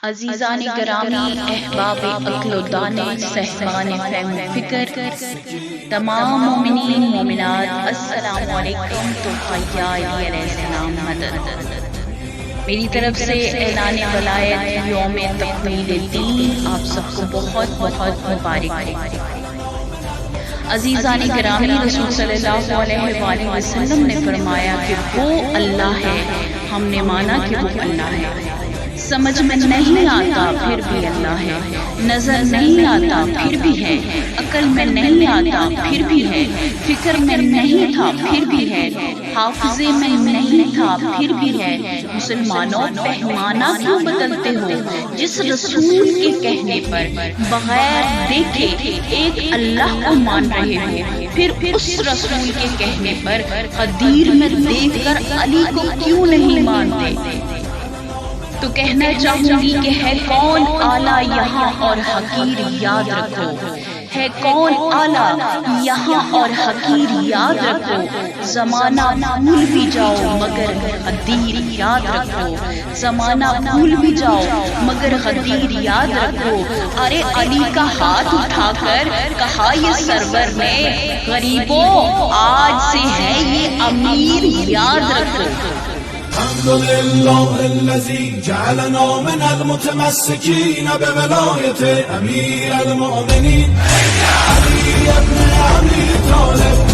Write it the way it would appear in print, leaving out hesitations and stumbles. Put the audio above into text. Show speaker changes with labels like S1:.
S1: عزیزان گرامی، احباب عقل و دان، صاحبان فہم و فکر، تمام مومنین مومنات، السلام علیکم۔ تو حیا علی علیہ السلام مدد، میری طرف سے اعلان ولایت یوم تکمیل دین آپ سب کو بہت بہت مبارک ہو۔ عزیزان گرامی، رسول صلی اللہ علیہ وآلہ وسلم نے فرمایا کہ وہ اللہ ہے، ہم نے مانا کہ وہ اللہ ہے۔ سمجھ میں نہیں آتا پھر بھی اللہ ہے، نظر نہیں آتا پھر بھی ہے، عقل میں نہیں آتا پھر بھی ہے، فکر میں نہیں تھا پھر بھی ہے، حافظے میں نہیں تھا پھر بھی ہے۔ مسلمانوں، پیمانہ کیوں بدلتے ہو؟ جس رسول کے کہنے پر بغیر دیکھے ایک اللہ کو مان رہے ہو، پھر اس رسول کے کہنے پر غدیر میں دیکھ کر علی کو کیوں نہیں مانتے؟ تو کہنا چاہوں گی کہ ہے کون اعلیٰ یہاں اور حقیر یاد رکھو، ہے کون اعلیٰ یہاں اور حقیر یاد رکھو، زمانہ بھول بھی جاؤ مگر غدیر یاد رکھو، زمانہ بھول بھی جاؤ مگر غدیر یاد رکھو۔ ارے علی کا ہاتھ اٹھا کر کہا یہ سرور نے، غریبوں آج سے ہے یہ امیر یاد رکھو۔
S2: الحمد لله الذي جعلنا من المتمسكين بولاية أمير المؤمنين علي بن أبي طالب